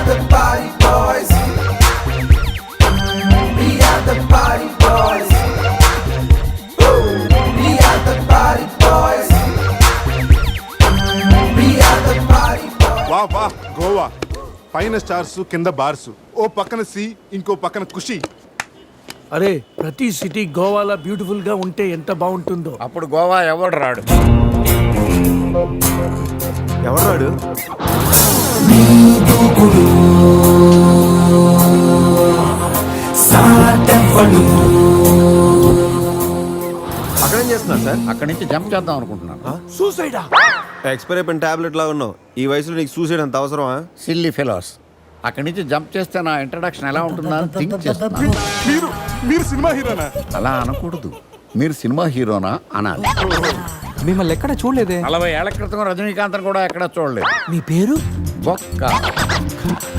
are the party boys. We are the party boys. Woo! We are the party boys. We are the party boys. వా వా గోవా పైన stars కింద bars ఓ పక్కన see ఇంకో పక్కన ఖుషి. అరే ప్రతి సిటీ గోవాలో బ్యూటిఫుల్ గా ఉంటే ఎంత బాగుంటుందో. అప్పుడు గోవా ఎవడు రాడు. ఎవరు రాడు? అక్కడేం చేస్తున్నారు సార్? అక్కడి నుంచి జంప్ చేద్దాం అనుకుంటున్నాను. సూసైడా? ఎక్స్పైర్ అయిపోయిన టాబ్లెట్ లాగా ఉన్నావు. ఈ వయసులో నీకు సూసైడ్ అంత అవసరమా? Silly fellows. అక్కడి నుంచి జంప్ చేస్తే నా ఇంట్రడక్షన్ ఎలా ఉంటుందా అని థింక్ చేస్తున్నాను. మీరు సినిమా హీరోనా? అలా అనకూడదు, మీరు సినిమా హీరోనా అనాలి. మిమ్మల్ని ఎక్కడ చూడలేదే. 40 ఏళ్ల క్రితం రజనీకాంత్ కూడా ఎక్కడ చూడలేదు. మీ పేరు?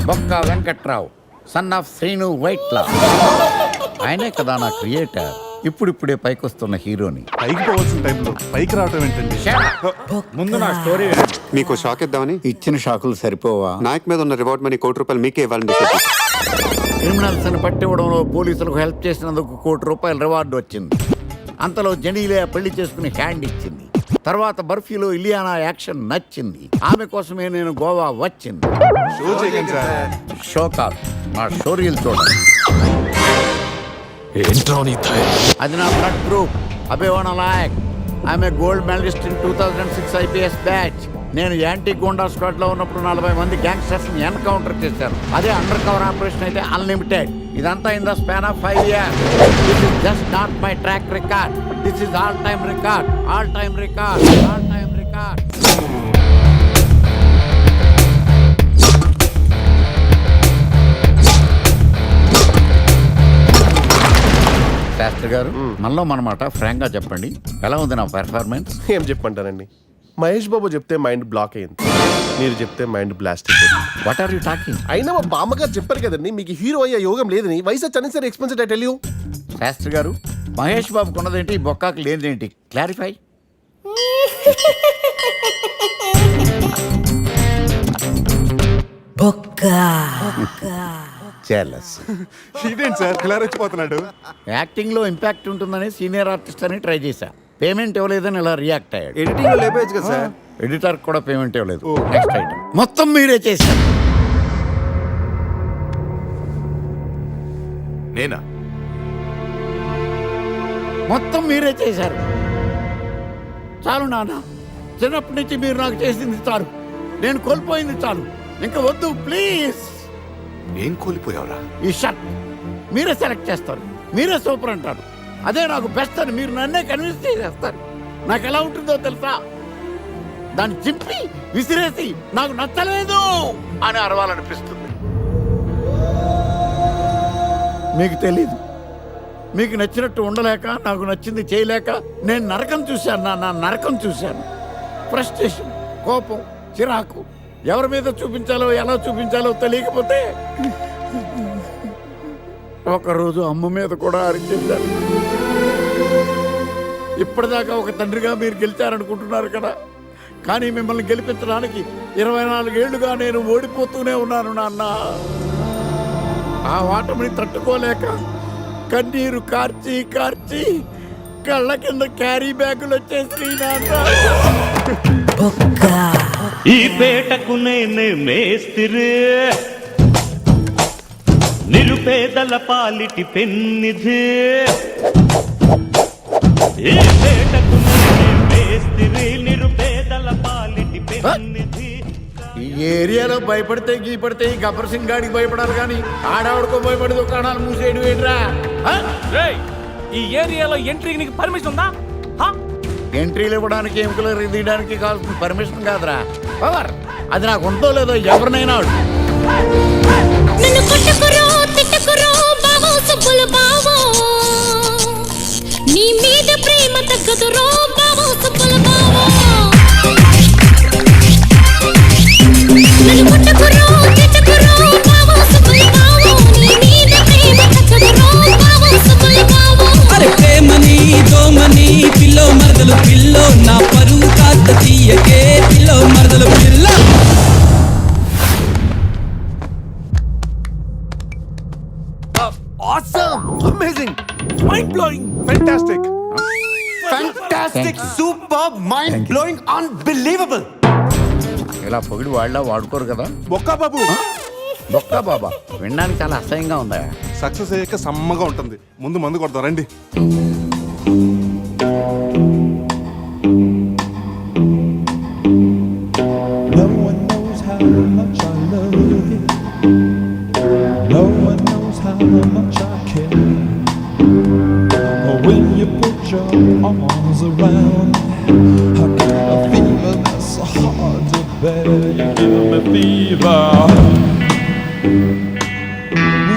బొక్క వెంకట్రావు, సన్ ఆఫ్ శ్రీను వైట్లా. ఆయనే కదా నా క్రియేటర్. ఇప్పుడిప్పుడే పైకి వస్తున్న హీరోని. పైకి పోవాల్సిన టైంలో పైకి రావటం ఏంటండి? ముందు నా స్టోరీ. మీకు షాక్ ఇద్దామని. ఇచ్చిన షాకులు సరిపోవా? నాయక్ మీద ఉన్న రివార్డ్ మనీ ₹1 మీకే ఇవ్వాలని డిసైడ్. క్రిమినల్స్ ని పట్టివ్వడంలో పోలీసులకు హెల్ప్ చేసినందుకు ₹1 రివార్డు వచ్చింది. అంతలో జనీలే పెళ్లి చేసుకుని హ్యాండ్ ఇచ్చింది. తర్వాత బర్ఫీలో ఇలియానా యాక్షన్ నచ్చింది. ఆమె కోసమే నేను గోవా వచ్చింది. షో చేయకండి సార్. షో కాదు, నా స్టోరీలు చూడండి. అది నా బ్లడ్ గ్రూప్. అభివాణ లాయక్. ఆమె gold medalist in 2006 IPS batch. నేను యాంటీ గోండా స్క్వాడ్ లో ఉన్నప్పుడు 40 మంది గ్యాంగ్స్టర్స్ ని ఎన్కౌంటర్ చేశారు. అదే అండర్ కవర్ ఆపరేషన్ అయితే అన్లిమిటెడ్. ఇదంతా in the span of 5 years. This is just not my track record. This is all time record. All time record. All time record. Shastri garu, మనలో మనమాట Frank గా చెప్పండి, ఎలా ఉంది నా పెర్ఫార్మెన్స్? ఏం చెప్పంటారండి, మహేష్ బాబు చెప్తే మైండ్ బ్లాక్ అయింది, మీరు చెప్తే మైండ్ బ్లాస్ట్ అయిపోయింది. What are you talking? అయినా మా బామ్మగారు చెప్పారు కదండి మీకు హీరో అయ్యే యోగం లేదని. వయసు unnecessary expensive I tell you. Shastri garu, Mahesh బాబుకు ఉన్నదేంటి, బొక్కాకి లేదేంటి? క్లారిఫై. Jealous. ఇదేంటి సార్ ఇలా రెచ్చిపోతున్నాడు? యాక్టింగ్ లో ఇంపాక్ట్ ఉంటుందని సీనియర్ ఆర్టిస్ట్ అని ట్రై చేశా. పేమెంట్ ఇవ్వలేదని ఇలా రియాక్ట్ అయ్యాడు. ఎడిటింగ్ లో లేపేయచ్చు కదా సార్. ఎడిటర్ కూడా పేమెంట్ ఇవ్వలేదు. నెక్స్ట్ ఐటమ్ మొత్తం మీరే చేశారు. నేనా? మొత్తం మీరే చేశారు. చాలు నాన్న, చిన్నప్పటి నుంచి మీరు నాకు చేసింది చాలు. నేను కోల్పోయింది చాలు. ఇంకా వద్దు ప్లీజ్. ఏం కోల్పోయావురా? ఈ షర్ట్ మీరే సెలెక్ట్ చేస్తారు, మీరే సూపర్ అంటారు. అదే నాకు బెస్ట్ అని మీరు నన్నే కన్విన్స్ చేసేస్తారు. నాకు ఎలా ఉంటుందో తెలుసా? దాన్ని చింపి విసిరేసి నాకు నచ్చలేదు అని అరవాలనిపిస్తుంది. మీకు తెలీదు, మీకు నచ్చినట్టు ఉండలేక, నాకు నచ్చింది చేయలేక నేను నరకం చూశాను. నా నరకం చూశాను. ఫ్రస్ట్రేషన్, కోపం, చిరాకు, ఎవరి మీద చూపించాలో ఎలా చూపించాలో తెలియకపోతే ఒకరోజు అమ్మ మీద కూడా అరిచేశారు. ఇప్పటిదాకా ఒక తండ్రిగా మీరు గెలిచారనుకుంటున్నారు కదా, కానీ మిమ్మల్ని గెలిపించడానికి 24 ఏళ్లుగా నేను ఓడిపోతూనే ఉన్నాను నాన్న. ఆ ఓటమిని తట్టుకోలేక కన్నీరు కార్చి కార్చి కళ్ళ కింద క్యారీ బ్యాగులు వచ్చేసి నాన్న. ఈ పేటకు నేనే మేస్తిరి, నిరుపేదల పాలిటి పెన్నిధి. ఈ పేటకు నేనే మేస్తిరి, నిరుపేదల పాలిటి పెన్నిధి. ఈ ఏరియాలో భయపడితే గీపడితే ఈ గబ్బర్ సింగ్ గాడికి భయపడాలి కానీ ఆడవాడికో భయపడి దుకాణాలు మూసేయడం ఏంట్రా? ఈ ఏరియాలో ఎంట్రీకి నీకు పర్మిషన్ ఉందా? ఎంట్రీలు ఇవ్వడానికి, ఎముకలు తీయడానికి కావాల్సిన పర్మిషన్ కాదురా, పవర్. అది నాకు ఉందో లేదో ఎవరినైనా నీ మీద ప్రేమ తగ్గదురో బావో సుబ్బుల బావో. నన్ను కొట్టకురో తిట్టకురో బావో సుబ్బుల బావో. నీ మీద ప్రేమ తగ్గదురో బావో సుబ్బుల బావో. అరే ప్రేమని దోమని పిల్లో మరదలు పిల్లో, నా పరువు కాస్త తీయకే పిల్లో మరదలు పిల్ల. Amazing, mind blowing. Fantastic. Fantastic, superb, mind-blowing, unbelievable. ఇలా పొగిడి వాళ్ళ వాడుకోరు కదా. బొక్క బాబు. బొక్క బాబా వినడానికి చాలా అసహ్యంగా ఉందా? సక్సెస్ అయ్యాక సమ్మగా ఉంటుంది. ముందు మందు కొడతాం రండి. No one knows how much I love you. No one knows how much I care. When you put your arms around me, I get a fever that's so hard to bear. You give me fever.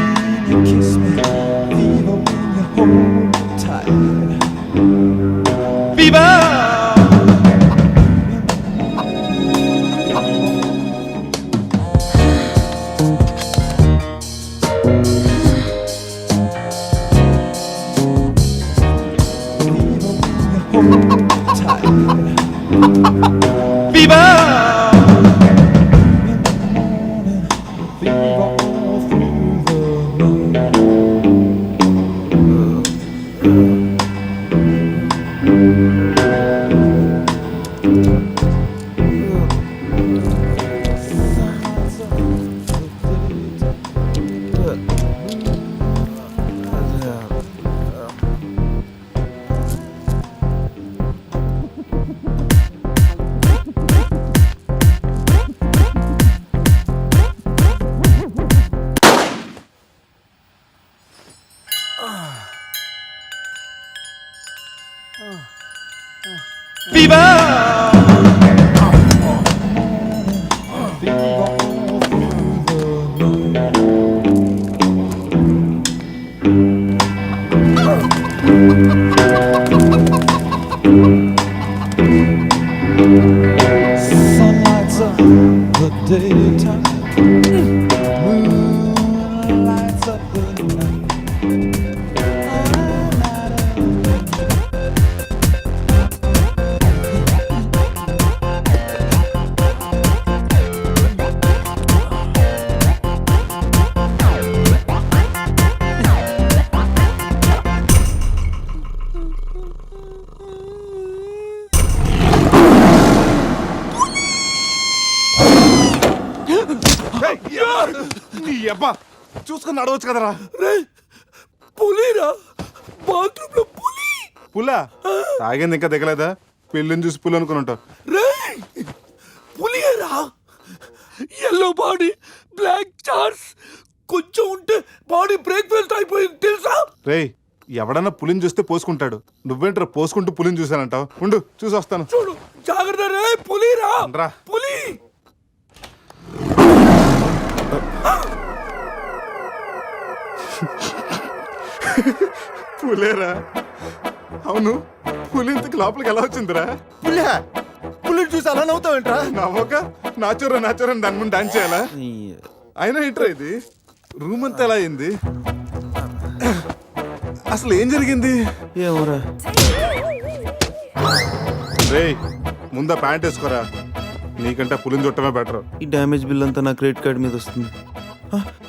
When you kiss me, fever when you hold me tight. Fever! Sun lights up the daytime, moon lights up the night. నీ అబ్బా చూసుకుని నడవచ్చు కదరా. పులిరా, bathroom లో పులి. పుల్ల తాగింది ఇంకా దిగలేదా? పెళ్ళిని చూసి పుల్లు అనుకుని ఉంటావు. రేయ్, పులిరా, ఎల్లో బాడీ, బ్లాక్ చార్స్, కొంచెం ఉంటే బాడీ బ్రేక్ఫాస్ట్ అయిపోయింది తెలుసా? రేయ్, ఎవడన్నా పులిని చూస్తే పోసుకుంటాడు. నువ్వేంట్రా పోసుకుంటూ పులిని చూసానంటావు? ఉండు చూసి వస్తాను. చూడు జాగ్రత్త రే, పులిరా, రా. పులి. పులేరా? అవును, పులి ఇంతకు లోపలికి ఎలా వచ్చిందిరా? పులి చూసి అలా నవ్వుతావేంట్రా? నవ్వక నాచురా నాచురా అని దాని ముందు డాన్స్ చేయాలా? అయినా ఏంట్రా ఇది? రూమ్ అంతా ఎలా అయింది? అసలు ఏం జరిగింది? ఏమోరా. రేయ్, ముందా ప్యాంట్ వేసుకోరా. నీకంటే పులిని చుట్టమే బెటర్. ఈ డ్యామేజ్ బిల్ అంతా నా క్రెడిట్ కార్డ్ మీద వస్తుంది.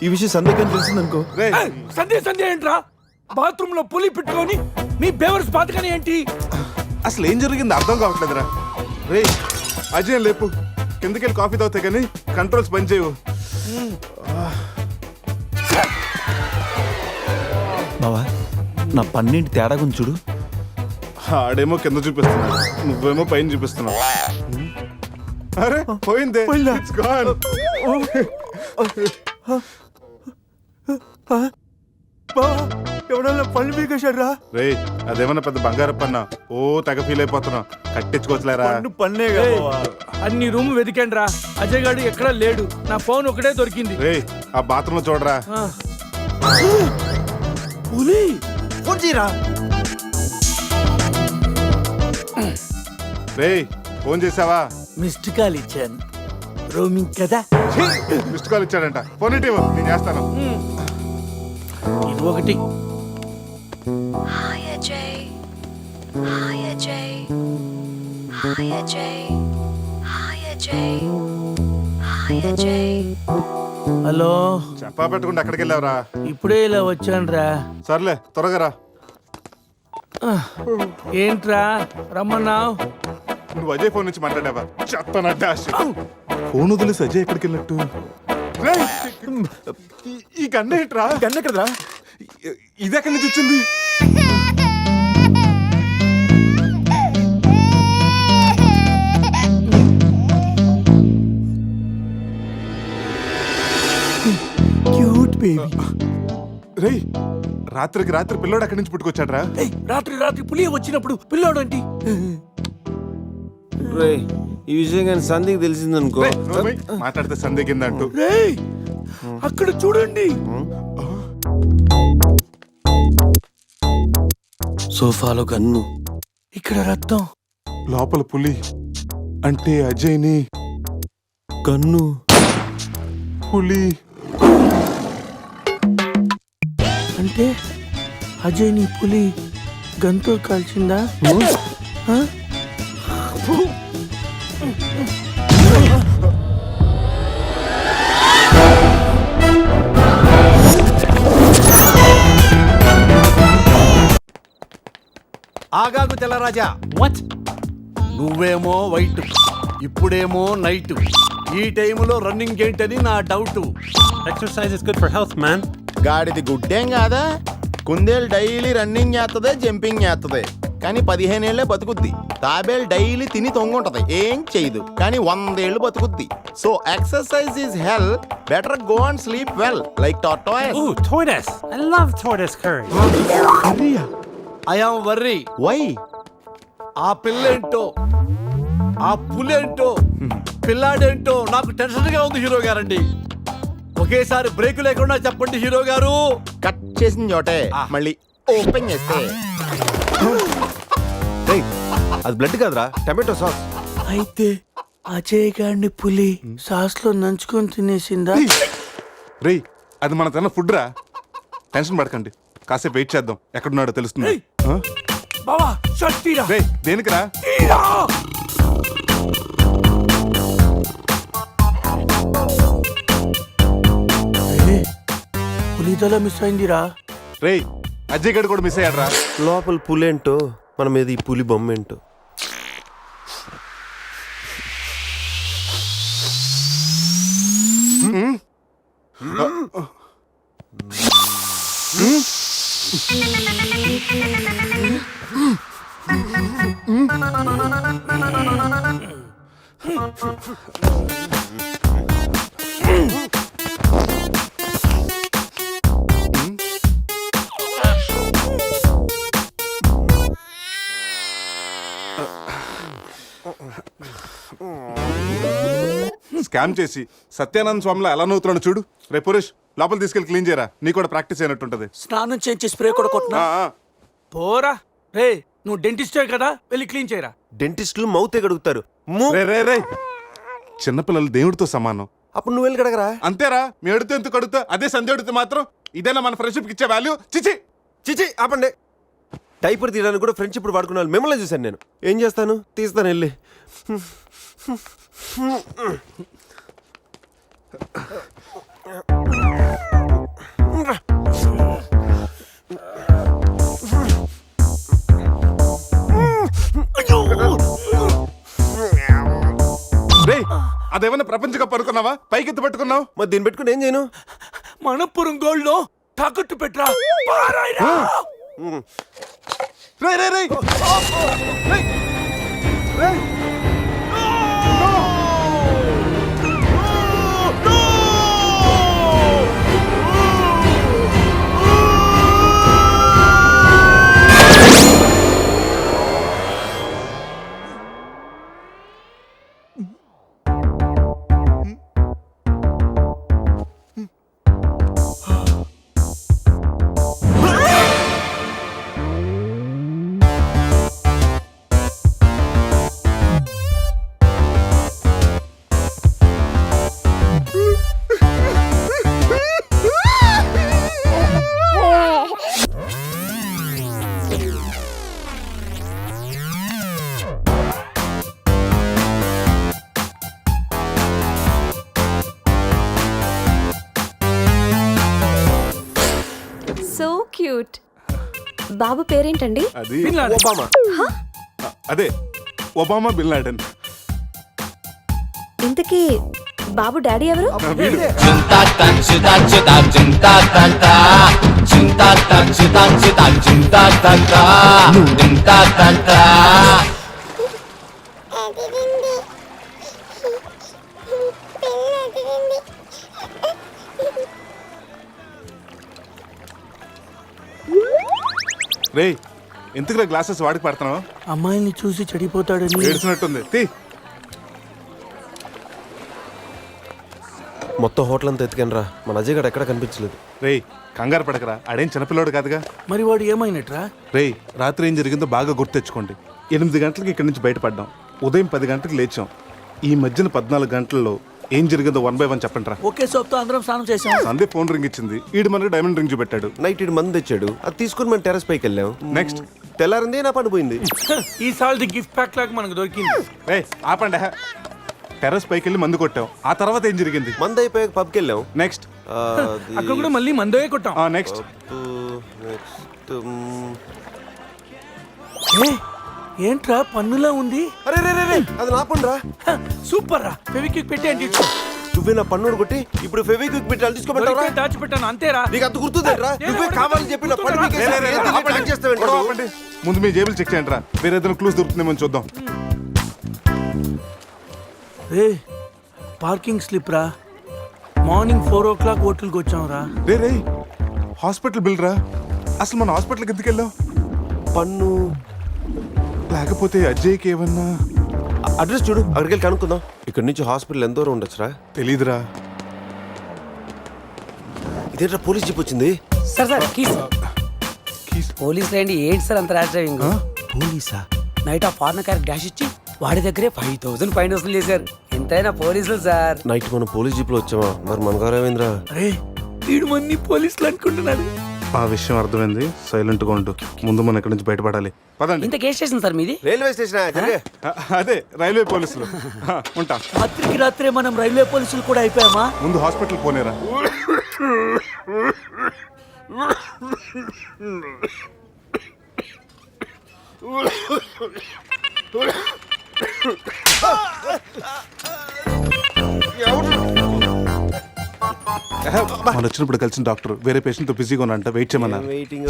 ఈ విషయం సందేహం తెలిసిందనుకో. రేయ్, సంధ్య ఏంట్రా? బాత్రూమ్ లో పులి పెట్టుకొని మీ బేవర్స్ బాతకని ఏంటి? అసలు ఏం జరిగింది అర్థం కావట్లేదురా. రేయ్ అజయ్ లేపు, కిందకెళ్ళి కాఫీ తాగుతాయి కానీ కంట్రోల్స్ పని చేయవు. బావా, నా పన్నింటి తేడా గురించి చూడు. ఆడేమో కింద చూపిస్తున్నాడు, నువ్వేమో పైన చూపిస్తున్నావు. అరే పోయిందే. It's gone. ఎవడన్నా పళ్ళు పీకేశాడ్రా? రేయ్, అదేమన్నా పెద్ద బంగారు పన్నా? ఓ తెగ ఫీల్ అయిపోతున్నావు. కట్టించుకోవచ్చులేరా? పన్నే అన్ని రూమ్ వెతికండి రా, అజయ్ గాడు ఎక్కడా లేడు. నా ఫోన్ ఒకటే దొరికింది. రేయ్, ఆ బాత్రూమ్ లో చూడరా. పులి ఫోన్ చేయరా. రేయ్, ఫోన్ చేసావా? మిస్డ్ కాల్ ఇచ్చాను, రోమింగ్ కదా. మిస్డ్ కాల్ ఇచ్చాడంట. ఫోన్ ఇటు ఇవ్వు, నేను చేస్తాను. ఇది ఒకటి. Hi Ajay, hi Ajay, hi Ajay, hi Ajay, hi Ajay. Hello, చెప్పా పెట్టుకుంటే ఎక్కడికి వెళ్ళావురా? ఇప్పుడే ఇలా వచ్చానురా. సర్లే త్వరగా రా. ఏంట్రా రమ్మన్నావు? నువ్వు అజయ్ ఫోన్ నుంచి మాట్లాడావా? చెప్పనట్టే ఫోన్ వదిలేసి అజయ్ ఎక్కడికి వెళ్ళినట్టు? రేయ్, ఈ గన్న ఏంట్రా? గన్న ఎక్కడరా? ఇది ఎక్కడి నుంచి వచ్చింది? Cute baby. రేయ్, రాత్రికి రాత్రి పిల్లోడు అక్కడి నుంచి పుట్టుకొచ్చాడ్రా? రాత్రి రాత్రి పులి వచ్చినప్పుడు పిల్లోడు ఏంటి? రే ఈ విషయం కానీ సంధికి తెలిసిందనుకో. రేయ్, నువ్వు పోయి మాట్లాడితే సందేహిందంటూ. రేయ్, అక్కడ చూడండి. సోఫాలో గన్ను, ఇక్కడ రక్తం. లోపల పులి అంటే అజయ్ని గన్ను, పులి అంటే అజయ్ నీ పులి గంతో కాల్చిందా? ఆ? ఆగాగు తెల్లరాజా. వాట్? నువ్వేమో వైట్, ఇప్పుడేమో నైట్. ఈ టైములో రన్నింగ్ ఏంటని నా doubt. Exercise is good for health man. గాడిది గుడ్డేం కాదా? కుందేలు డైలీ రన్నింగ్ చేస్తుంది, జంపింగ్ చేస్తుంది, కానీ 15 ఏళ్లే బతుకుద్ది. తాబేలు డైలీ తిని తొంగుంటది, ఏం చేయదు, కానీ 100 ఏళ్ళు బతుకుద్ది. So exercise is hell. Better go and sleep well like tortoise. Ooh, tortoise. I love tortoise curry. I am worry. Why? ఆ పిల్లేంటో, ఆ పులేంటో, పిల్లాడేంటో నాకు టెన్షన్ గా ఉంది హీరో గారండి. ఒకేసారి బ్రేక్ లేకుండా చెప్పండి హీరో గారు. కట్ చేసిన చోటే మళ్ళీ ఓపెన్ చేస్తే రేయ్ అది బ్లడ్ కాదురా, టమాటో సాస్. అయితే అజయ్ గారిని పులి సాస్ లో నంచుకొని తినేసిందా? రేయ్, అది మన తన ఫుడ్ రా. టెన్షన్ పడకండి, కాసేపు వెయిట్ చేద్దాం, ఎక్కడున్నాడో తెలుస్తుంది. ఆ? బావా షర్ట్ తీరా. రేయ్, దేనికిరా? తీరా. పులిదల మిస్ అయిందిరా. రేయ్, అజయ్ గడు కూడా మిస్ అయ్యాడ్రా. లోపల పులేంటో మన మీద ఈ పులి బొమ్మ ఏంటో. స్కామ్ చేసి సత్యానంద స్వామిలో ఎలా నవ్వుతున్నాడు చూడు. రే పురేష్, లోపల తీసుకెళ్ళి క్లీన్ చేయరా, నీ కూడా ప్రాక్టీస్ అయినట్టుంటది. స్నానం చేయించి స్ప్రే కూడా కొట్టినా పోరా. రే, నువ్వు డెంటిస్టే కదా, వెళ్ళి క్లీన్ చేయరా. డెంటిస్టులు మౌత్ గడుగుతారు. రే రే రే, చిన్నపిల్లలు దేవుడితో సమానం. అప్పుడు నువ్వు వెళ్ళి కడగరా. అంతేరా, మీ అడితే ఎందుకు అడుగుతా, అదే సంధ్య అడిగితే మాత్రం ఇదేనా మన ఫ్రెండ్షిప్ ఇచ్చే వాల్యూ? చిచి చిచి ఆపండి. టైపర్ తీయడానికి కూడా ఫ్రెండ్షిప్ ఇప్పుడు వాడుకున్నాను. మిమ్మల్ని చూశాను నేను. ఏం చేస్తాను, తీస్తాను వెళ్ళి. రేయ్, అదేమన్నా ప్రపంచ కప్ అనుకున్నావా? పైకి ఎత్తి పట్టుకున్నావు. మరి దీన్ని పెట్టుకుని ఏం చేయను? మనపురం గోల్డ్ లో తాకట్టు పెట్టరా. పారాయిరా. రేయ్ రేయ్ రేయ్ రేయ్ రేయ్. క్యూట్. బాబు పేరేంటండి? అది బిన్ లాడెన్. ఒబామా. అదే ఒబామా బిన్ లాడెన్. ఇంతకీ బాబు డాడీ ఎవరు? వీడు. రేయ్ ఎందుకురా గ్లాసెస్ వాడికి పడుతున్నావు? అమ్మాయిని చూసి చెడిపోతాడని. ఏడ్చినట్టుంది. తీ. మొత్తం హోటల్ అంతా ఎత్తుకాను రా, మన అజయ్ గడ ఎక్కడ కనిపించలేదు. రేయ్ కంగారు పడకరా, ఆడేం చిన్నపిల్లోడు కాదుగా. మరి వాడు ఏమైనట్రా? రేయ్ రాత్రి ఏం జరిగిందో బాగా గుర్తెచ్చుకోండి. 8 గంటలకి ఇక్కడి నుంచి బయటపడ్డాం. ఉదయం 10 గంటలకు లేచాం. ఈ మధ్యన 14 గంటల్లో ఏం జరిగిందో 1 by 1 చెప్పండి రా. ఒకే సోప్తో అందరం స్నానం చేసాం. సందే ఫోన్ రింగ్ ఇచ్చింది. ఈడు మనకి డైమండ్ రింగ్ చూపెట్టాడు. నైట్ ఇటు మంది తెచ్చాడు, అది తీసుకుని మనం టెర్రస్ పైకి వెళ్ళాం. నెక్స్ట్ తెల్లారింది నా పని పోయింది. ఈసారి గిఫ్ట్ ప్యాక్ లాగా మనకు దొరికింది. రేయ్ ఆపండి. టెర్రస్ పైకి వెళ్ళి మందు కొట్టాం. ఆ తర్వాత ఏం జరిగింది? మంది అయిపోయాక పబ్కి వెళ్ళాం. నెక్స్ట్ అక్కడ కూడా మళ్ళీ మందే కొట్టాం. నెక్స్ట్ ఏంట్రా పన్నులా ఉంది? అరే రే రే రే, అది నా పని రా. సూపర్ రా. ఫెవిక్విక్ పెట్టి అంటే నువ్వే నా పన్నుడు కొట్టి ఇప్పుడు ఫెవిక్విక్ పెట్టి అది తీసుకోబెట్టావరా? దాచిపెట్టాను అంతేరా. నీకు అంత గుర్తుందేట్రా? నువ్వే కావాలని చెప్పి నా పన్ను పీకేసావు. ఏం తెలియక ట్రాక్ చేస్తావేంట్రా నువ్వు? ఆపండి. ముందు మీ జేబులు చెక్ చేయండి రా. వేరే ఏదైనా క్లూస్ దొరుకుతుందేమో చూద్దాం. రే పార్కింగ్ స్లిప్ రా. మార్నింగ్ 4 o'clock హోటల్కి వచ్చాం రా. రే హాస్పిటల్ బిల్ రా. అసలు మన హాస్పిటల్కి ఎందుకు వెళ్ళాం? పన్ను లేకపోతే అజయ్కి ఏమన్నా అడ్రస్ చూడు, అక్కడికి వెళ్ళి కనుక్కుందాం. ఇక్కడ నుంచి హాస్పిటల్ ఎంత దూరం ఉండొచ్చురా? తెలీదురా. ఇదేంట్రా పోలీస్ జీప్ వచ్చింది? Sir keys. పోలీసులు ఏంటి సార్ అంత ర్యాష్ డ్రైవింగ్? పోలీసా? నైట్ ఆ ఫారెన్ కార్ డాష్ ఇచ్చి వాడి దగ్గరే 5,000 ఫైన్ వసూలు చేశారు. ఎంతైనా పోలీసులు సార్. నైట్ మనం పోలీస్ జీప్ లో వచ్చామా? మరి మన గారు ఏమైందిరా? అరే వీడు మంది పోలీసులు అనుకుంటున్నాడు. ఆ విషయం అర్థమైంది. సైలెంట్ గా ఉండు. ముందు మనం ఇక్కడి నుంచి బయటపడాలి. పదండి. ఇంత కేసు స్టేషన్ సార్ మీది? Railway station. అదే రైల్వే పోలీసులు. ఉంటా. రాత్రికి రాత్రే మనం రైల్వే పోలీసులు కూడా అయిపోయామా? ముందు హాస్పిటల్ పోనేరా. మనం వచ్చినప్పుడు కలిసిన డాక్టర్ వేరే పేషెంట్ తో బిజీగా ఉన్నంట. వెయిట్ చేయమన్నారు. వెయిటింగ్.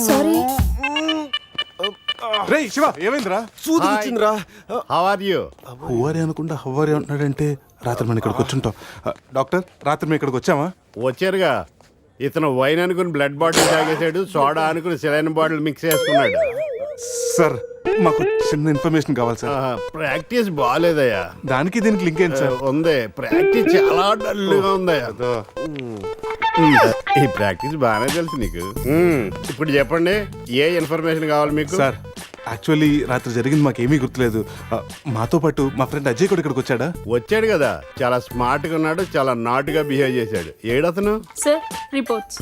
సారీ. రేయ్ శివ ఏమైందిరా? సూది వచ్చిందిరా. How are you? హువారి అనుకుంటా హువారి అంటున్నాడంటే రాత్రి మనం ఇక్కడికి వచ్చుంటాం. డాక్టర్ రాత్రి మేము ఇక్కడికి వచ్చామా? వచ్చారుగా. ఇతను వైన్ అనుకుని బ్లడ్ బాటిల్ తాగేశాడు, సోడా అనుకుని సెలైన్ బాటిల్ మిక్స్ చేసుకున్నాడు. సార్ మాకు చిన్న ఇన్ఫర్మేషన్ కావాలి సార్. ప్రాక్టీస్ బాగాలేదయ్యా. దానికి దీనికి లింక్ ఏంటి సార్? ఉంది, ప్రాక్టీస్ చాలా డల్గా ఉందయ్యా. ఈ ప్రాక్టీస్ బాగానే తెలుసు నీకు. ఇప్పుడు చెప్పండి, ఏ ఇన్ఫర్మేషన్ కావాలి మీకు? సార్ యాక్చువల్లీ రాత్రి జరిగింది మాకేమీ గుర్తులేదు. మాతో పాటు మా ఫ్రెండ్ అజయ్ కూడా ఇక్కడికి వచ్చాడా? వచ్చాడు కదా, చాలా స్మార్ట్ గా ఉన్నాడు, చాలా నాటుగా బిహేవ్ చేశాడు. ఏడతను? Sir reports.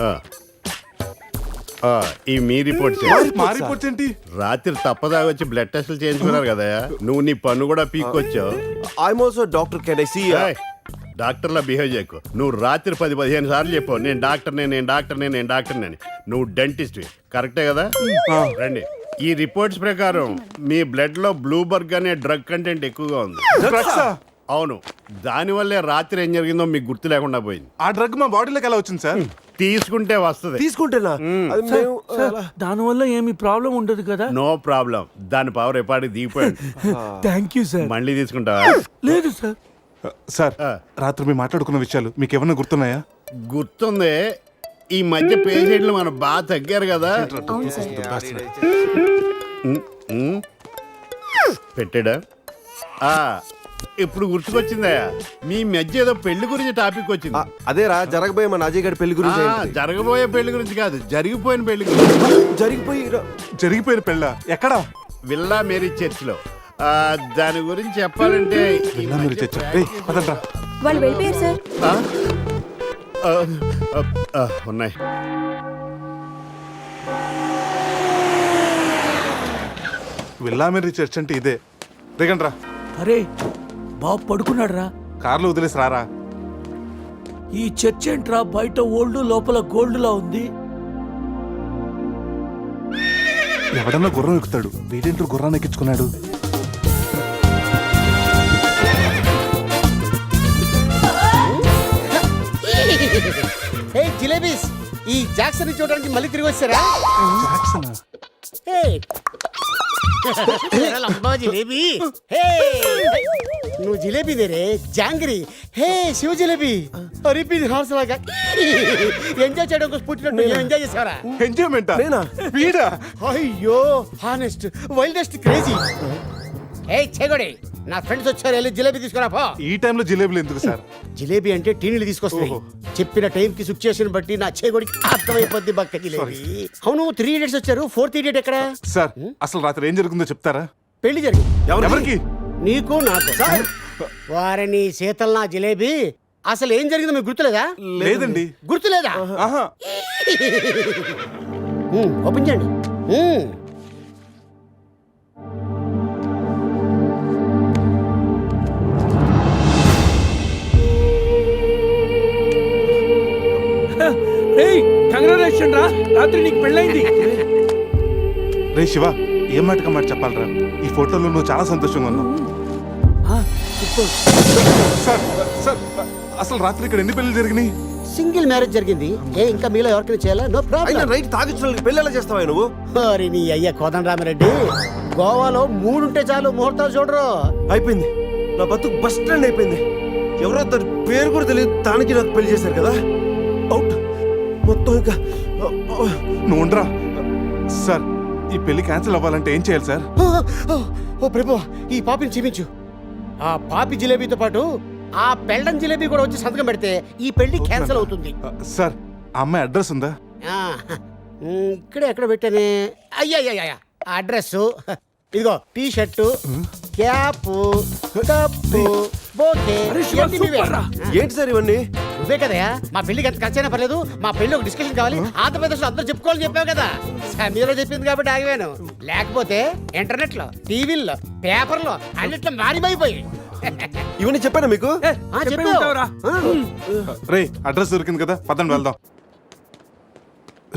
ఈ మీ రిపోర్ట్స్. మా రిపోర్ట్స్ ఏంటి? రాత్రి తప్పదాగా వచ్చి బ్లడ్ టెస్టులు చేయించుకున్నారు కదా, నువ్వు నీ పన్ను కూడా పీక్కొచ్చావు. I'm also doctor. Can I see? డాక్టర్లా బిహేవ్ చేయకు. నువ్వు రాత్రి 10-15 సార్లు చెప్పావు నేను డాక్టర్నే, నేను డాక్టర్నే, నేను డాక్టర్నే అని. నువ్వు డెంటిస్ట్ కరెక్టే కదా? రండి. ఈ రిపోర్ట్స్ ప్రకారం మీ బ్లడ్ లో బ్లూబర్గ్ అనే డ్రగ్ కంటెంట్ ఎక్కువగా ఉంది. అవును, దానివల్లే రాత్రి ఏం జరిగిందో మీకు గుర్తు లేకుండా పోయింది. ఆ డ్రగ్ మా బాడీలోకి ఎలా వచ్చింది సార్? తీసుకుంటే వస్తుంది. తీసుకుంటేనా? దానివల్ల ఏమి ప్రాబ్లం ఉండదు కదా? No problem. దాని పవర్ ఎప్పటికి దిగిపోయింది. Thank you sir. మళ్ళీ తీసుకుంటావా? లేదు సార్. సార్ రాత్రి మేము మాట్లాడుకున్న విషయాలు మీకు ఏమన్నా గుర్తున్నాయా? గుర్తుంది. ఈ మధ్య పేషెంట్లు మనం బాగా తగ్గారు కదా. పెట్టాడా? ఇప్పుడు గుర్తుకొచ్చిందా? మీ మధ్య ఏదో పెళ్లి గురించి టాపిక్ వచ్చింది. అదేరా జరగబోయే మన అజయ్ గారి పెళ్లి గురించి. జరగబోయే పెళ్లి గురించి కాదు, జరిగిపోయిన పెళ్లి గురించి. జరిగిపోయిన పెళ్ళ ఎక్కడా? విల్లా మేరీ చర్చ్ లో. దాని గురించి చెప్పాలంటే వాళ్ళు వెళ్ళిపోయారు సార్. ఉన్నాయి. విల్లా మేరీ చర్చ్ అంటే ఇదే. దిగండి రా. అరే బాబు పడుకున్నాడు రా. కార్లో వదిలేసి రారా. ఈ చర్చ్ ఏంట్రా బయట ఓల్డ్ లోపల గోల్డ్ లా ఉంది. ఎవడన్నా గుర్రం ఎక్కుతాడు, వీడేంటో గుర్రాన్ని ఎక్కించుకున్నాడు. హే జిలేబీస్, ఈ జాక్సన్ చూడడానికి మళ్ళీ తిరిగి వచ్చారా? జాక్సనా? లంబా జిలేబీ. హే నువ్వు జిలేబీ దేరే జాంగ్రీ. హే శివ జిలేబీ, అరిపి హార్స్ లాగా ఎంజాయ్ చేయడం కోసం పుట్టినట్టు ఎంజాయ్ చేసావరా? ఎంజాయ్మెంటా? నేనా? వీడా? అయ్యో హానెస్ట్ వైల్డెస్ట్ క్రేజీ. ఏ చెగొడి, నా ఫ్రెండ్స్ వచ్చారు, వెళ్ళి జిలేబీ తీసుకురా పో. ఈ టైంలో జిలేబులు ఎందుకు సార్? జిలేబీ అంటే టీనీలు తీసుకొస్తాయి. చెప్పిన టైం కి సిచ్యుయేషన్ బట్టి నా చేగొడికి అర్థమైపోద్ది బక్క జిలేబీ. అవును 3 idiots వచ్చారు, 4th idiot ఎక్కడ? సార్ అసలు రాత్రి ఏం జరుగుతుందో చెప్తారా? పెళ్లి జరిగింది. ఎవరికి? నీకు నాకు. వారిని శీతల్ నా జిలేబీ, అసలు ఏం జరిగిందో మీకు గుర్తులేదా? లేదండి. గుర్తులేదా? ఆహా. ఓపెన్ చేయండి. రేయ్ కంగ్రాచులేషన్ రా, రాత్రి నీకు పెళ్ళైంది. రే శివ, ఏం మాటగా మాట చెప్పాలరా? ఈ ఫోటోలో నువ్వు చాలా సంతోషంగా ఉన్నావు. సార్ సార్ అసలు రాత్రి ఇక్కడ ఎన్ని పెళ్లి జరిగినాయి? సింగిల్ మ్యారేజ్ జరిగింది. ఏ ఇంకా మీలో ఎవరికైనా చేయాలా? నో అయినా ప్రాబ్లం. రైట్ తాగించిన వాళ్ళకి పెళ్ళి ఎలా చేస్తావా నువ్వు? మరి నీ అయ్య కోదండరామిరెడ్డి, గోవాలో 3 ఉంటే చాలు, ముహూర్తాలు చూడరు. అయిపోయింది, నా బతుకు బస్ స్టాండ్ అయిపోయింది. ఎవరో తన పేరు కూడా తెలియదు, దానికి నాకు పెళ్లి చేశారు కదా. అవుట్ మొత్తం. ఇంకా నువ్వు ఉండరా. సార్ ఈ పెళ్లి క్యాన్సిల్ అవ్వాలంటే ఏం చేయాలి సార్? ఓ ప్రభు, ఈ పాపిని చూపించు. ఆ పాపి జిలేబీతో పాటు ఆ పెళ్ళం జిలేబీ కూడా వచ్చి సంతకం పెడితే ఈ పెళ్లి క్యాన్సిల్ అవుతుంది. సార్ ఆ అమ్మాయి అడ్రస్ ఉందా? ఇక్కడే ఎక్కడ పెట్టానే? అయ్యా అడ్రస్ ఇదిగో, T shirt, cap, cup, bouquet. అరే శివ, సూపర్ రా. ఏంటి సార్ ఇవన్నీ? నువ్వే కదయా మా పెళ్లికి ఎంత ఖర్చైనా పర్లేదు, మా పెళ్లి ఒక డిస్కషన్ కావాలి, ఆంధ్రప్రదేశ్ లో అందరూ చెప్పుకోవాలని చెప్పావు కదా. సమీరా చెప్పింది కాబట్టి ఆగిపోయాను, లేకపోతే ఇంటర్నెట్ లో, టీవీల్లో, పేపర్లో అన్నిట్లో మారిపోయి. ఇవన్నీ చెప్పానా మీకు? చెప్పే ఉంటావురా. రే అడ్రస్ దొరికింది కదా, పదండి వెళ్దాం.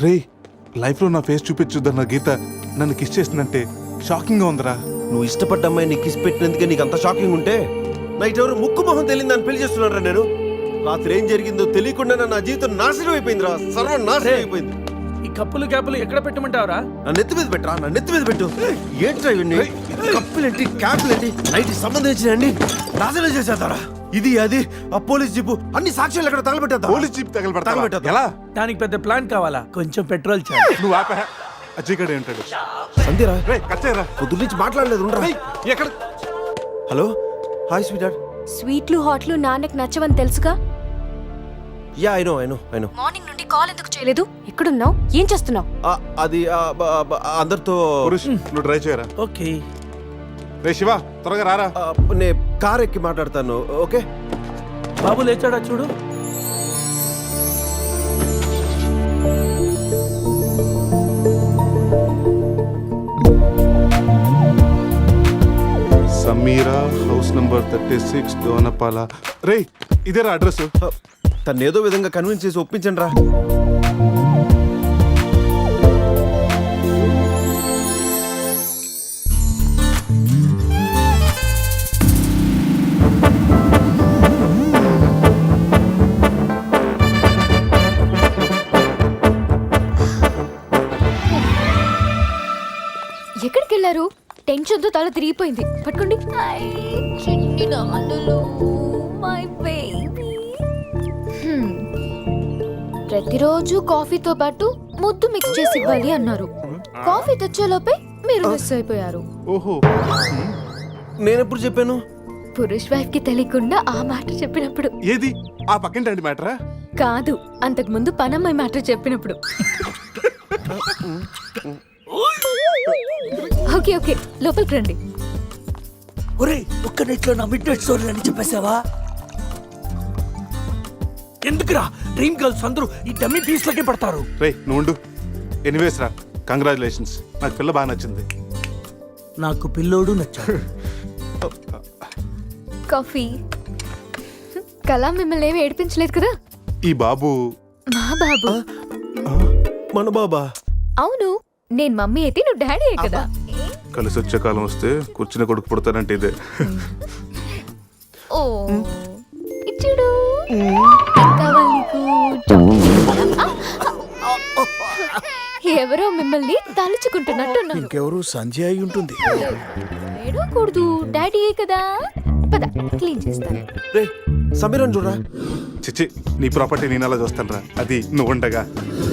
రే లైఫ్ లో నా ఫేస్ చూపించుద్దన్న గీత నన్ను కిస్ చేసిందంటే షాకింగ్ గా ఉందిరా. నువ్వు ఇష్టపడ్డ అమ్మాయి నీకు కిస్ పెట్టినందుకే నీకు అంత షాకింగ్ ఉంటే, నైట్ ఎవరు ముక్కు మొహం తెలియదు దాన్ని పెళ్లి చేస్తున్నారా? నేను రాత్రి ఏం జరిగిందో తెలియకుండా నా జీవితం నాశనం అయిపోయింది రా, సర్వం నాశనం అయిపోయింది. ఈ కప్పులు క్యాపులు ఎక్కడ పెట్టమంటావురా? నా నెత్తి మీద పెట్టరా, నా నెత్తి మీద పెట్టు. ఏంట్రా ఇవన్నీ? కప్పులేంటి, క్యాపులేంటి, నైట్ సంబంధించినండి నాశనం చేసేద్దారా. ఇది అది ఆ పోలీస్ జీపు అన్ని సాక్ష్యాలు ఎక్కడ తగలబెట్టేద్దా? Police jeep తగలబెడతా తగలబెట్టేద్దా? ఎలా? దానికి పెద్ద ప్లాన్ కావాలా? కొంచెం పెట్రోల్ చాలు. నువ్వు ఆపా. అజ్జిగడే ఉంటాడు. సంధ్యరా రే కచ్చేరా. పొద్దు నుంచి మాట్లాడలేదు. ఉండరా. ఎక్కడ? Hello, hi sweet heart. స్వీట్లు హాట్లు నాన్నకు నచ్చవని తెలుసుగా. Yeah I know. మార్నింగ్ నుండి కాల్ ఎందుకు చేయలేదు? ఎక్కడున్నావు? ఏం చేస్తున్నావు? అది అందరితో పురుష్ నువ్వు డ్రైవ్ చేయరా. ఓకే. రే శివ త్వరగా రారా. నే కార్ ఎక్కి మాట్లాడతాను. ఓకే బాబు లేచాడా చూడు. Sameera house number 36 Dona Paula. రే ఇదేరా అడ్రస్. తను ఏదో విధంగా కన్విన్స్ చేసి ఒప్పించండి రా. ఎక్కడికి వెళ్ళారు? టెన్షన్ తో తల తిరిగిపోయింది. పట్టుకోండి. చిన్ని నాన్నలు, మై బేబీ. ప్రతిరోజు కాఫీతో పాటు ముద్దు మిక్స్ చేసి ఇవ్వాలి అన్నారు. కాఫీ తెచ్చేలోపే మీరు మిస్ అయిపోయారు. ఓహో, నేను ఎప్పుడు చెప్పాను? పురుష్ వైఫ్ కి తెలియకుండా ఆ మాట చెప్పినప్పుడు. ఏది ఆ పక్కింటి మ్యాటరా? కాదు, అంతకు ముందు పనమ్మాయి మాట చెప్పినప్పుడు. ఓకే ఓకే, లోపలికి రండి. ఒరే ఒక్క నెట్లో నా మిడ్ నైట్ స్టోరీ అని చెప్పేసావా? ఎందుకురా డ్రీమ్ గర్ల్స్ అందరూ ఈ డమ్మీ పీస్లకే పడతారు. రే నువ్వు ఉండు. ఎనీవేస్ రా, కంగ్రాచులేషన్స్. నాకు పిల్ల బాగా నచ్చింది. నాకు పిల్లోడు నచ్చాడు. కాఫీ. కళ మిమ్మల్ని ఏమి ఏడిపించలేదు కదా? ఈ బాబు మా బాబు. మన బాబా? అవును, నేను మమ్మీ అయితే నువ్వు డాడీ కదా. కలిసి వచ్చే కాలం వస్తే కూర్చుని కొడుకు పుడతానంటే ఇదే. ఓ ఇచ్చుడు. ఏం కావాలి నీకు? ఎవరో మిమ్మల్ని తలుచుకుంటున్నట్టున్నారు. ఇంకెవరు సంజయ్ అయి ఉంటుంది. ఏడవకూడదు, డాడీయే కదా. పద క్లీన్ చేస్తాను. రే సమీరన్ చూడరా. చిచ్చి, నీ ప్రాపర్టీ నేను అలా చూస్తాను రా. అది నువ్వు ఉండగా.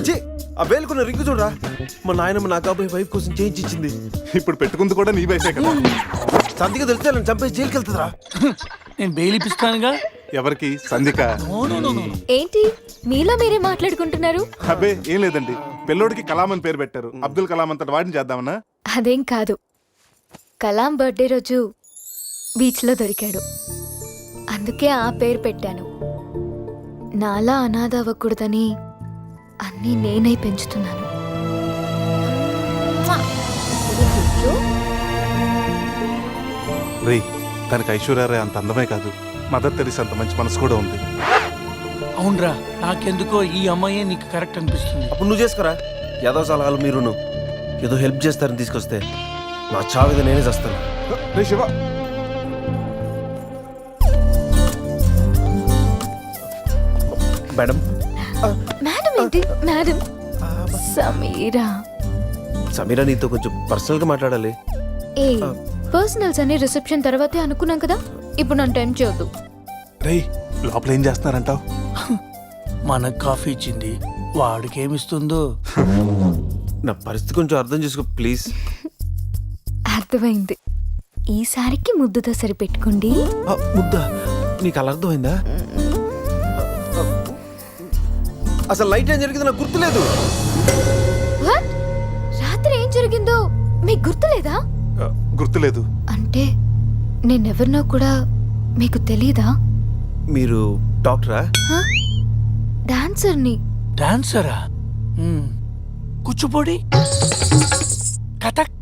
ఛీ, ఆ వేలుకున్న రింగు చూడరా. మా నాయనమ్మ నా కాబోయే వైఫ్ కోసం చేయించి ఇచ్చింది. ఇప్పుడు పెట్టుకుంది కూడా నీ వైఫే కదా. సంధిగా తెలిస్తే నన్ను చంపేసి జైలుకి వెళ్తుందిరా. నేను బెయిల్ ఇప్పిస్తానుగా. ఎవరికి? సంధిక. ఏంటి మీలో మీరే మాట్లాడుకుంటున్నారు? అబ్బే ఏం లేదండి, పిల్లోడికి కలాం అని పేరు పెట్టారు. అబ్దుల్ కలాం అంతటి వాడిని చేద్దామన్నా. అదేం కాదు, కలాం బర్త్డే రోజు బీచ్లో దొరికాడు, అందుకే ఆ పేరు పెట్టాను. నాలా అనాథ అవ్వకూడదని అన్నీ నేనై పెంచుతున్నాను. రే, తనకి ఐశ్వర్యరాయ్ అంత అందమే కాదు, మదర్ తెరీసా అంత మంచి మనసు కూడా ఉంది. అవునరా, నాకెందుకో ఈ అమ్మాయి నీకు కరెక్ట్ అనిపిస్తుంది. అప్పుడు నువ్వు చేసుకోరా. ఏదో సలహాలు మీరును ఏదో హెల్ప్ చేస్తారని తీసుకొస్తే నా చావిద నేనే చేస్తాను. రే శివ, మేడం. మేడం ఏంటి మేడం? సమీరా. సమీరా నీతో కొంచెం పర్సనల్ గా మాట్లాడాలి. ఏ పర్సనల్స్ అనే రిసెప్షన్ తర్వాతే అనుకున్నాం కదా, ఇప్పుడు నన్ను టైం చేయొద్దు. రే లోపల ఏం చేస్తున్నారంటావు? మనకు కాఫీ ఇచ్చింది, వాడికి ఏమిస్తుందో. నా పరిస్థితి కొంచెం అర్థం చేసుకో ప్లీజ్. అర్థమైంది, ఈసారికి ముద్దుతో సరిపెట్టుకోండి. ముద్దా? నీకు అలా అర్థమైందా? అసలు లైట్ ఏం జరిగిందో నాకు గుర్తులేదు. What? రాత్రి ఏం జరిగిందో మీకు గుర్తులేదా? గుర్తులేదు. అంటే నేనెవరినో కూడా మీకు తెలీదా? మీరు డాక్టరా? డాన్సర్ని. డాన్సరా? కూచిపూడి, కథక్,